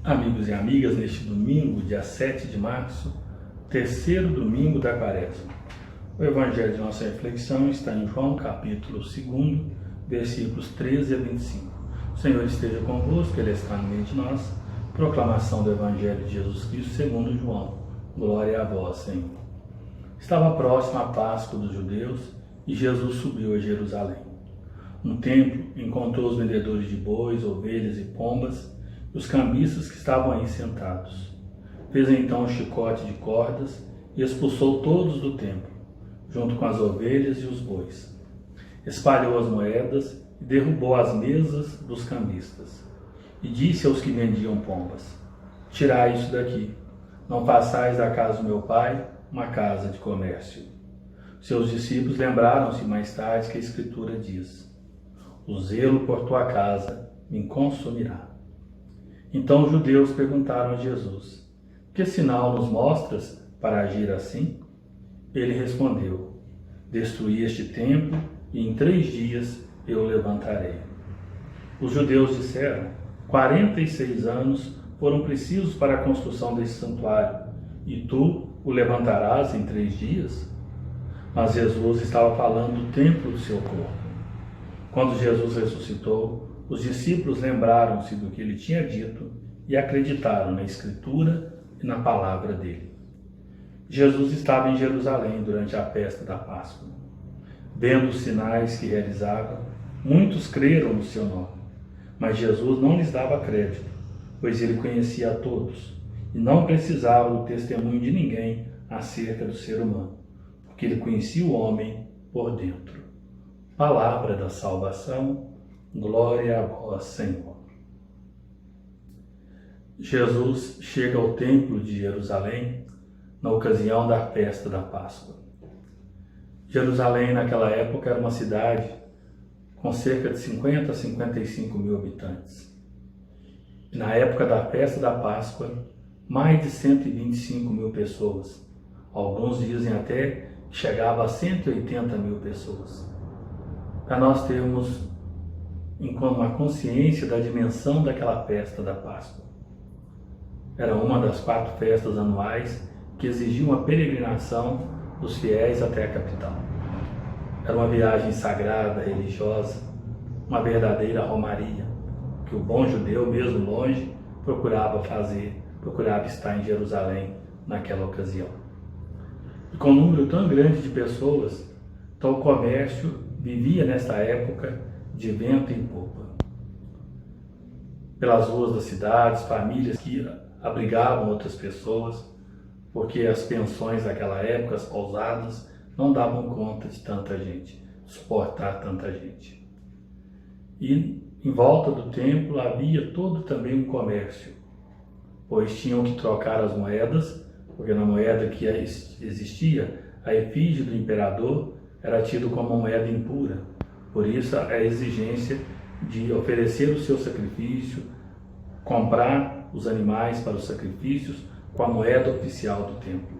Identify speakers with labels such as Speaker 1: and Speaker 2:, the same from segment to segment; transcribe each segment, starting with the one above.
Speaker 1: Amigos e amigas, neste domingo, dia 7 de março, terceiro domingo da Quaresma. O evangelho de nossa reflexão está em João, capítulo 2, versículos 13 a 25. O Senhor esteja convosco, Ele está no meio de nós. Proclamação do evangelho de Jesus Cristo segundo João. Glória a vós, Senhor. Estava próxima a Páscoa dos judeus e Jesus subiu a Jerusalém. No templo, encontrou os vendedores de bois, ovelhas e pombas, os cambistas que estavam aí sentados. Fez então um chicote de cordas e expulsou todos do templo, junto com as ovelhas e os bois. Espalhou as moedas e derrubou as mesas dos cambistas. E disse aos que vendiam pombas: Tirai isso daqui, não façais da casa do meu pai uma casa de comércio. Seus discípulos lembraram-se mais tarde que a Escritura diz: O zelo por tua casa me consumirá. Então os judeus perguntaram a Jesus: Que sinal nos mostras para agir assim? Ele respondeu: Destruí este templo e em 3 dias eu o levantarei. Os judeus disseram: 46 anos foram precisos para a construção desse santuário, e tu o levantarás em 3 dias? Mas Jesus estava falando do templo do seu corpo. Quando Jesus ressuscitou, os discípulos lembraram-se do que ele tinha dito e acreditaram na Escritura e na palavra dele. Jesus estava em Jerusalém durante a festa da Páscoa. Vendo os sinais que realizava, muitos creram no seu nome. Mas Jesus não lhes dava crédito, pois ele conhecia a todos e não precisava do testemunho de ninguém acerca do ser humano, porque ele conhecia o homem por dentro. Palavra da salvação. Glória a vós, Senhor. Jesus chega ao templo de Jerusalém na ocasião da festa da Páscoa. Jerusalém, naquela época, era uma cidade com cerca de 50 a 55 mil habitantes. E na época da festa da Páscoa, mais de 125 mil pessoas. Alguns dizem até que chegava a 180 mil pessoas. Para nós termos uma consciência da dimensão daquela festa da Páscoa. Era uma das 4 festas anuais que exigiam a peregrinação dos fiéis até a capital. Era uma viagem sagrada, religiosa, uma verdadeira romaria, que o bom judeu, mesmo longe, procurava estar em Jerusalém naquela ocasião. E com um número tão grande de pessoas, então o comércio vivia nesta época de vento em popa. Pelas ruas das cidades, famílias que abrigavam outras pessoas, porque as pensões daquela época, as pousadas, não davam conta de tanta gente, suportar tanta gente. E em volta do templo havia todo também um comércio, pois tinham que trocar as moedas, porque na moeda que existia, a efígie do imperador era tido como uma moeda impura. Por isso a exigência de oferecer o seu sacrifício, comprar os animais para os sacrifícios com a moeda oficial do templo.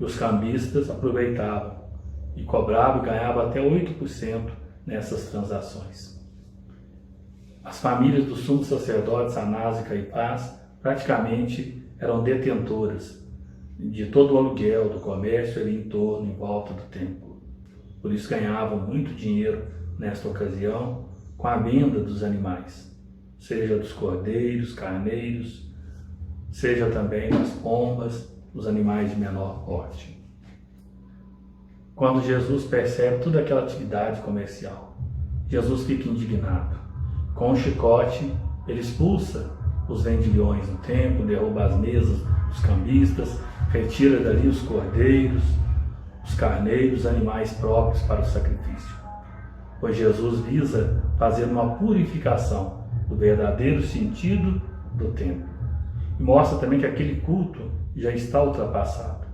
Speaker 1: E os cambistas aproveitavam e cobravam e ganhavam até 8% nessas transações. As famílias dos sumos sacerdotes Anás e Caifás praticamente eram detentoras de todo o aluguel do comércio ali em torno, em volta do templo. Por isso ganhavam muito dinheiro nesta ocasião com a venda dos animais, seja dos cordeiros, carneiros, seja também das pombas, os animais de menor porte. Quando Jesus percebe toda aquela atividade comercial, Jesus fica indignado. Com um chicote, ele expulsa os vendilhões do templo, derruba as mesas dos cambistas, retira dali os cordeiros, os carneiros, os animais próprios para o sacrifício. Pois Jesus visa fazer uma purificação do verdadeiro sentido do templo. E mostra também que aquele culto já está ultrapassado.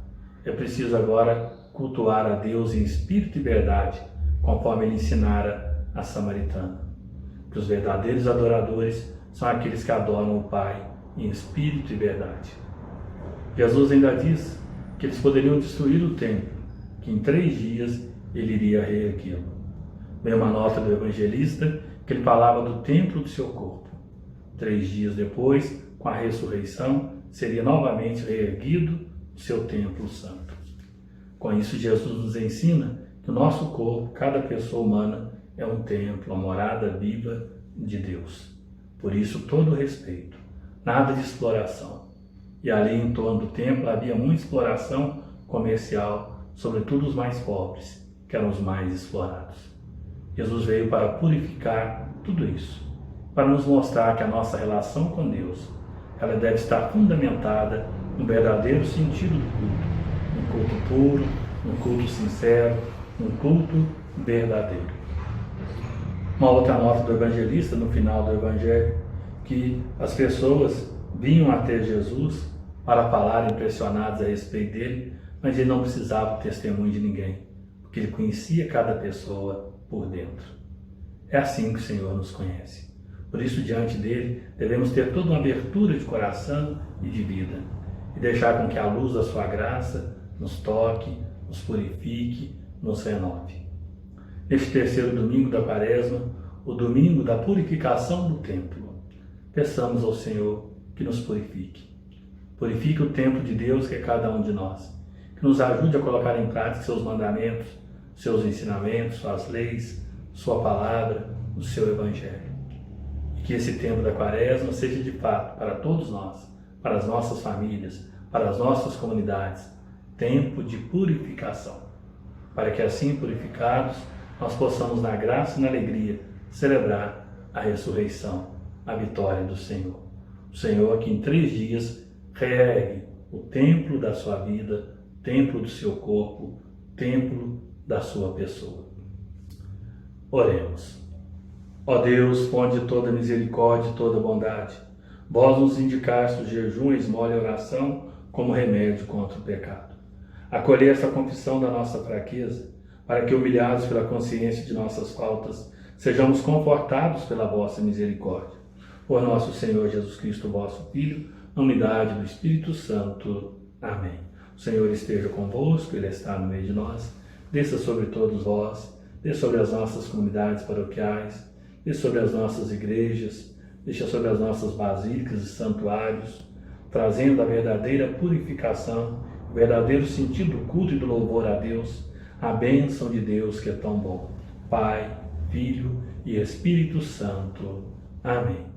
Speaker 1: É preciso agora cultuar a Deus em espírito e verdade, conforme ele ensinara a samaritana. Que os verdadeiros adoradores são aqueles que adoram o Pai em espírito e verdade. Jesus ainda diz que eles poderiam destruir o templo, que em 3 dias ele iria reerguê-lo. Vem uma nota do evangelista que ele falava do templo do seu corpo. 3 dias depois, com a ressurreição, seria novamente reerguido o seu templo santo. Com isso, Jesus nos ensina que o nosso corpo, cada pessoa humana, é um templo, uma morada viva de Deus. Por isso, todo respeito, nada de exploração. E ali em torno do templo havia muita exploração comercial, sobretudo os mais pobres, que eram os mais explorados. Jesus veio para purificar tudo isso, para nos mostrar que a nossa relação com Deus, ela deve estar fundamentada no verdadeiro sentido do culto. Um culto puro, um culto sincero, um culto verdadeiro. Uma outra nota do evangelista, no final do evangelho, que as pessoas vinham até Jesus para falar impressionados a respeito dele, mas ele não precisava do testemunho de ninguém, porque ele conhecia cada pessoa por dentro. É assim que o Senhor nos conhece. Por isso, diante dele, devemos ter toda uma abertura de coração e de vida, e deixar com que a luz da sua graça nos toque, nos purifique, nos renove. Neste terceiro domingo da Quaresma, o domingo da purificação do templo, peçamos ao Senhor que nos purifique. Purifique o templo de Deus que é cada um de nós, que nos ajude a colocar em prática seus mandamentos, seus ensinamentos, suas leis, sua palavra, o seu evangelho. E que esse tempo da Quaresma seja de fato para todos nós, para as nossas famílias, para as nossas comunidades, tempo de purificação, para que assim purificados nós possamos na graça e na alegria celebrar a ressurreição, a vitória do Senhor. O Senhor que em 3 dias reergue o templo da sua vida, templo do seu corpo, templo da sua pessoa. Oremos. Ó Deus, fonte de toda misericórdia e toda bondade, vós nos indicaste o jejum, a esmola e a oração como remédio contra o pecado. Acolhei esta confissão da nossa fraqueza, para que, humilhados pela consciência de nossas faltas, sejamos confortados pela vossa misericórdia. Por nosso Senhor Jesus Cristo, vosso Filho, na unidade do Espírito Santo. Amém. O Senhor esteja convosco, Ele está no meio de nós. Desça sobre todos vós, desça sobre as nossas comunidades paroquiais, desça sobre as nossas igrejas, desça sobre as nossas basílicas e santuários, trazendo a verdadeira purificação, o verdadeiro sentido do culto e do louvor a Deus, a bênção de Deus que é tão bom. Pai, Filho e Espírito Santo. Amém.